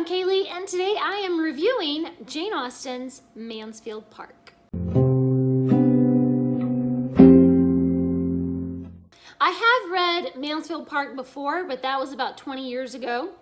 I'm Kaylee, and today I am reviewing Jane Austen's Mansfield Park. I have read Mansfield Park before, but that was about 20 years ago.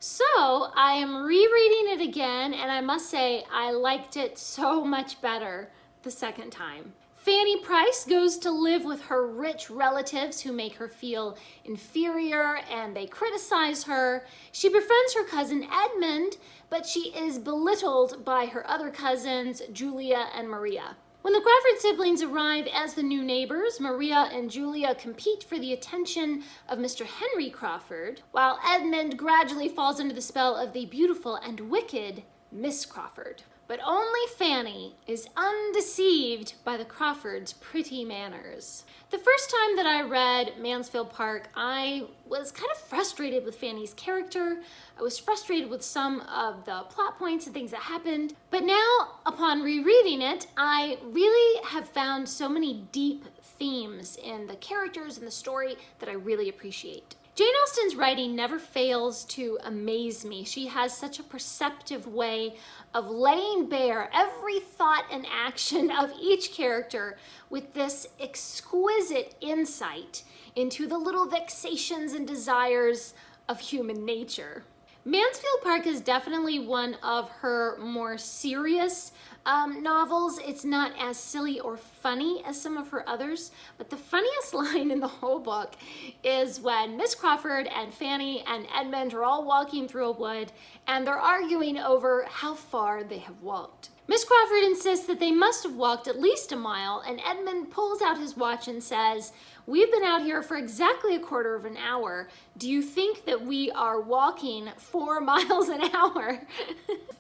So I am rereading it again, and I must say I liked it so much better the second time. Fanny Price goes to live with her rich relatives who make her feel inferior and they criticize her. She befriends her cousin Edmund, but she is belittled by her other cousins, Julia and Maria. When the Crawford siblings arrive as the new neighbors, Maria and Julia compete for the attention of Mr. Henry Crawford, while Edmund gradually falls under the spell of the beautiful and wicked Miss Crawford. But only Fanny is undeceived by the Crawfords' pretty manners. The first time that I read Mansfield Park, I was kind of frustrated with Fanny's character. I was frustrated with some of the plot points and things that happened. But now, upon rereading it, I really have found so many deep themes in the characters and the story that I really appreciate. Jane Austen's writing never fails to amaze me. She has such a perceptive way of laying bare every thought and action of each character with this exquisite insight into the little vexations and desires of human nature. Mansfield Park is definitely one of her more serious novels. It's not as silly or funny as some of her others, but the funniest line in the whole book is when Miss Crawford and Fanny and Edmund are all walking through a wood and they're arguing over how far they have walked. Miss Crawford insists that they must have walked at least a mile, and Edmund pulls out his watch and says, "We've been out here for exactly a quarter of an hour. Do you think that we are walking 4 miles an hour?"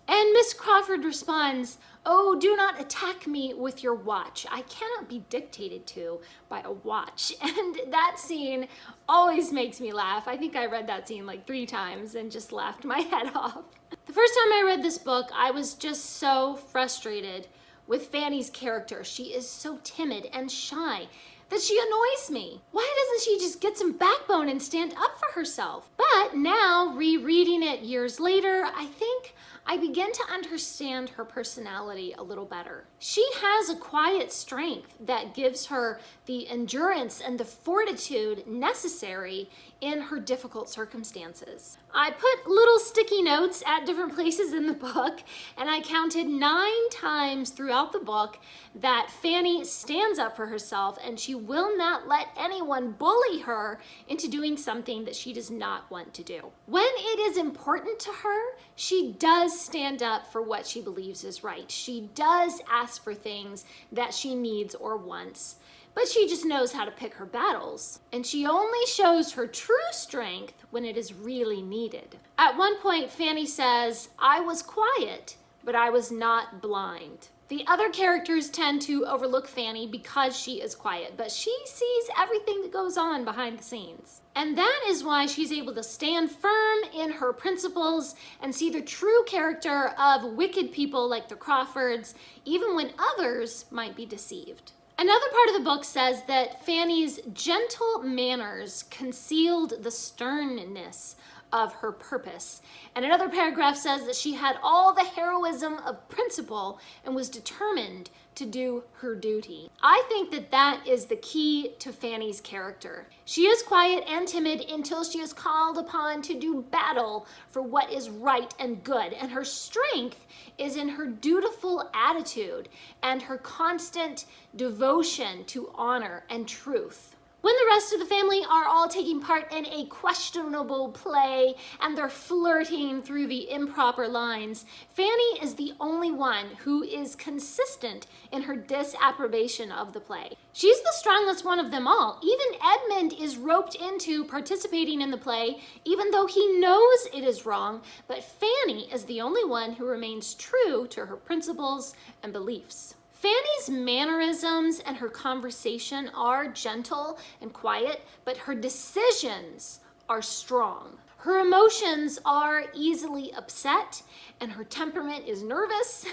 And Miss Crawford responds, "Oh, do not attack me with your watch. I cannot be dictated to by a watch." And that scene always makes me laugh. I think I read that scene like 3 times and just laughed my head off. The first time I read this book, I was just so frustrated with Fanny's character. She is so timid and shy that she annoys me. Why doesn't she just get some backbone and stand up for herself? But now, rereading it years later, I think I begin to understand her personality a little better. She has a quiet strength that gives her the endurance and the fortitude necessary in her difficult circumstances. I put little sticky notes at different places in the book, and I counted 9 times throughout the book that Fanny stands up for herself and she will not let anyone bully her into doing something that she does not want to do. When it is important to her, she does stand up for what she believes is right. She does ask for things that she needs or wants, but she just knows how to pick her battles. And she only shows her true strength when it is really needed. At one point, Fanny says, "I was quiet, but I was not blind." The other characters tend to overlook Fanny because she is quiet, but she sees everything that goes on behind the scenes. And that is why she's able to stand firm in her principles and see the true character of wicked people like the Crawfords, even when others might be deceived. Another part of the book says that Fanny's gentle manners concealed the sternness of her purpose. And another paragraph says that she had all the heroism of principle and was determined to do her duty. I think that that is the key to Fanny's character. She is quiet and timid until she is called upon to do battle for what is right and good. And her strength is in her dutiful attitude and her constant devotion to honor and truth. When the rest of the family are all taking part in a questionable play and they're flirting through the improper lines, Fanny is the only one who is consistent in her disapprobation of the play. She's the strongest one of them all. Even Edmund is roped into participating in the play, even though he knows it is wrong, but Fanny is the only one who remains true to her principles and beliefs. Fanny's mannerisms and her conversation are gentle and quiet, but her decisions are strong. Her emotions are easily upset and her temperament is nervous,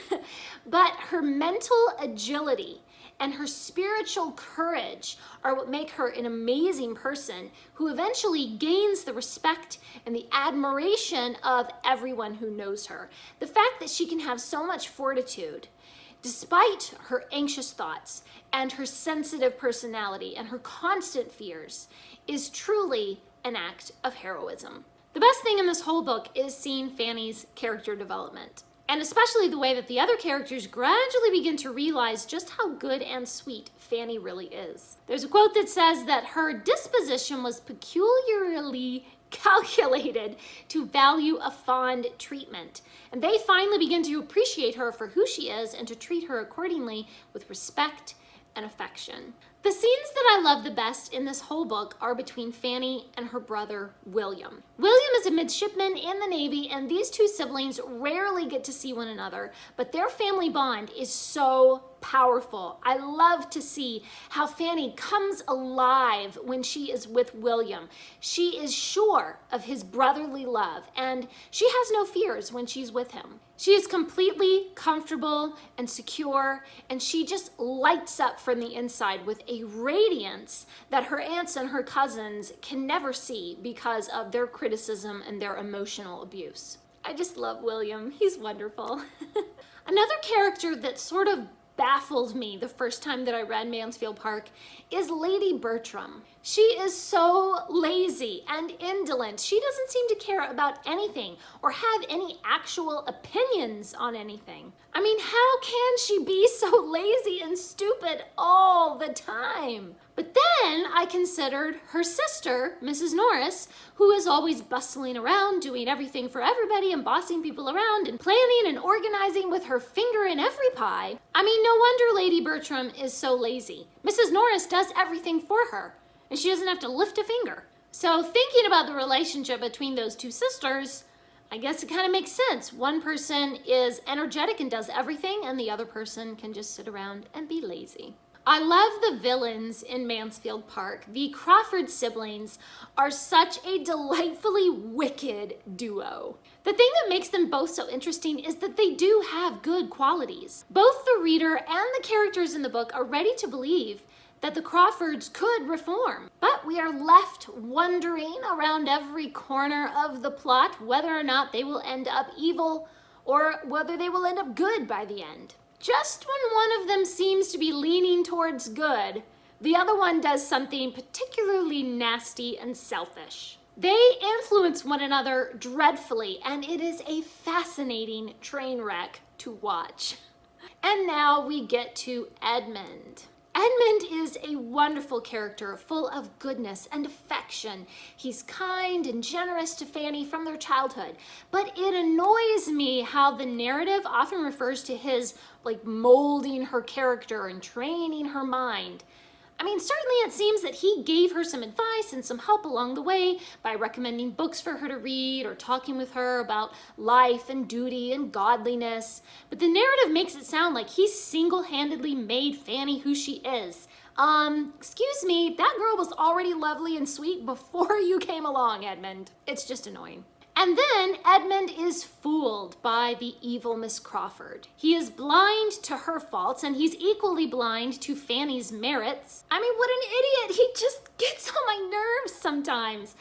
but her mental agility and her spiritual courage are what make her an amazing person who eventually gains the respect and the admiration of everyone who knows her. The fact that she can have so much fortitude despite her anxious thoughts and her sensitive personality and her constant fears is truly an act of heroism. The best thing in this whole book is seeing Fanny's character development, and especially the way that the other characters gradually begin to realize just how good and sweet Fanny really is. There's a quote that says that her disposition was peculiarly calculated to value a fond treatment, and they finally begin to appreciate her for who she is and to treat her accordingly with respect and affection. The scenes that I love the best in this whole book are between Fanny and her brother, William. William is a midshipman in the Navy, and these two siblings rarely get to see one another, but their family bond is so powerful. I love to see how Fanny comes alive when she is with William. She is sure of his brotherly love, and she has no fears when she's with him. She is completely comfortable and secure, and she just lights up from the inside with a radiance that her aunts and her cousins can never see because of their criticism and their emotional abuse. I just love William. He's wonderful. Another character that sort of baffled me the first time that I read Mansfield Park is Lady Bertram. She is so lazy and indolent. She doesn't seem to care about anything or have any actual opinions on anything. I mean, how can she be so lazy and stupid all the time? But then I considered her sister, Mrs. Norris, who is always bustling around, doing everything for everybody and bossing people around and planning and organizing with her finger in every pie. I mean, no wonder Lady Bertram is so lazy. Mrs. Norris does everything for her, and she doesn't have to lift a finger. So thinking about the relationship between those two sisters, I guess it kind of makes sense. One person is energetic and does everything, and the other person can just sit around and be lazy. I love the villains in Mansfield Park. The Crawford siblings are such a delightfully wicked duo. The thing that makes them both so interesting is that they do have good qualities. Both the reader and the characters in the book are ready to believe that the Crawfords could reform, but we are left wondering around every corner of the plot whether or not they will end up evil or whether they will end up good by the end. Just when one of them seems to be leaning towards good, the other one does something particularly nasty and selfish. They influence one another dreadfully, and it is a fascinating train wreck to watch. And now we get to Edmund. Edmund is a wonderful character full of goodness and affection. He's kind and generous to Fanny from their childhood, but it annoys me how the narrative often refers to his molding her character and training her mind. I mean, certainly it seems that he gave her some advice and some help along the way by recommending books for her to read or talking with her about life and duty and godliness. But the narrative makes it sound like he single-handedly made Fanny who she is. Excuse me, that girl was already lovely and sweet before you came along, Edmund. It's just annoying. And then Edmund is fooled by the evil Miss Crawford. He is blind to her faults, and he's equally blind to Fanny's merits. I mean, what an idiot. He just gets on my nerves sometimes.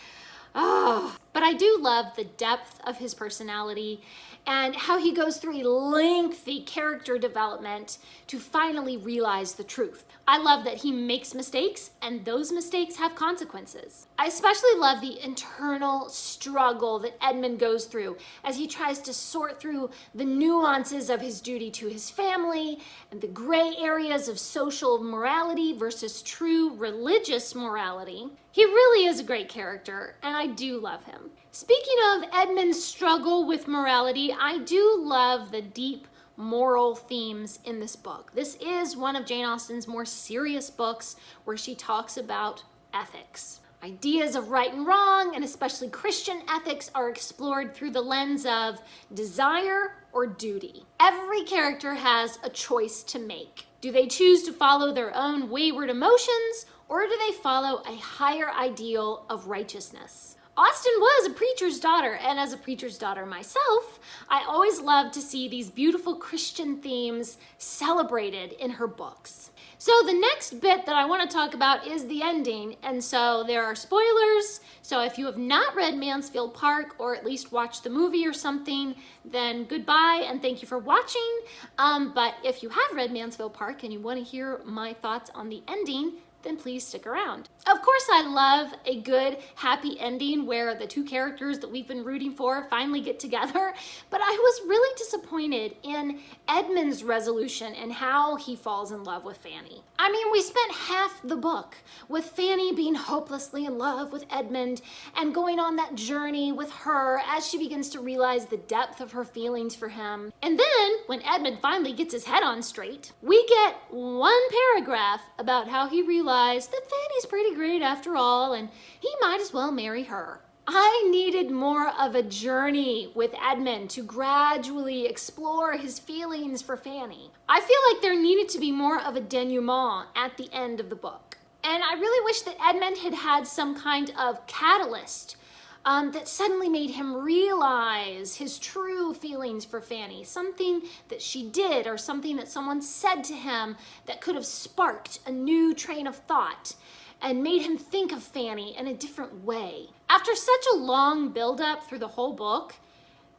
But I do love the depth of his personality and how he goes through a lengthy character development to finally realize the truth. I love that he makes mistakes and those mistakes have consequences. I especially love the internal struggle that Edmund goes through as he tries to sort through the nuances of his duty to his family and the gray areas of social morality versus true religious morality. He really is a great character, and I do love him. Speaking of Edmund's struggle with morality, I do love the deep moral themes in this book. This is one of Jane Austen's more serious books where she talks about ethics. Ideas of right and wrong, and especially Christian ethics, are explored through the lens of desire or duty. Every character has a choice to make. Do they choose to follow their own wayward emotions, or do they follow a higher ideal of righteousness? Austen was a preacher's daughter, and as a preacher's daughter myself, I always love to see these beautiful Christian themes celebrated in her books. So the next bit that I want to talk about is the ending, and so there are spoilers. So if you have not read Mansfield Park, or at least watched the movie or something, then goodbye and thank you for watching. But if you have read Mansfield Park and you want to hear my thoughts on the ending, then please stick around. Of course, I love a good, happy ending where the two characters that we've been rooting for finally get together, but I was really disappointed in Edmund's resolution and how he falls in love with Fanny. I mean, we spent half the book with Fanny being hopelessly in love with Edmund and going on that journey with her as she begins to realize the depth of her feelings for him. And then, when Edmund finally gets his head on straight, we get one paragraph about how he realized that Fanny's pretty great after all, and he might as well marry her. I needed more of a journey with Edmund to gradually explore his feelings for Fanny. I feel like there needed to be more of a denouement at the end of the book. And I really wish that Edmund had had some kind of catalyst that suddenly made him realize his true feelings for Fanny. Something that she did or something that someone said to him that could have sparked a new train of thought and made him think of Fanny in a different way. After such a long build-up through the whole book,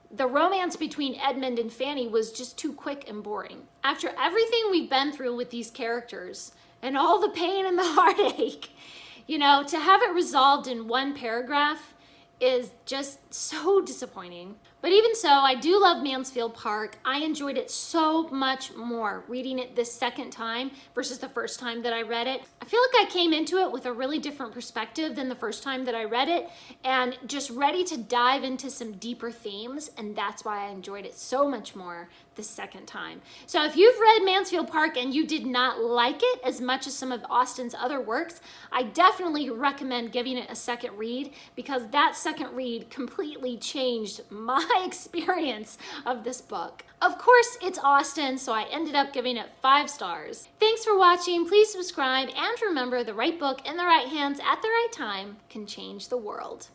the romance between Edmund and Fanny was just too quick and boring. After everything we've been through with these characters and all the pain and the heartache, to have it resolved in one paragraph is just so disappointing. But even so, I do love Mansfield Park. I enjoyed it so much more reading it this second time versus the first time that I read it. I feel like I came into it with a really different perspective than the first time that I read it, and just ready to dive into some deeper themes, and that's why I enjoyed it so much more the second time. So if you've read Mansfield Park and you did not like it as much as some of Austen's other works, I definitely recommend giving it a second read, because that second read completely changed my experience of this book. Of course, it's Austen, so I ended up giving it 5 stars. Thanks for watching. Please subscribe, and remember, the right book in the right hands at the right time can change the world.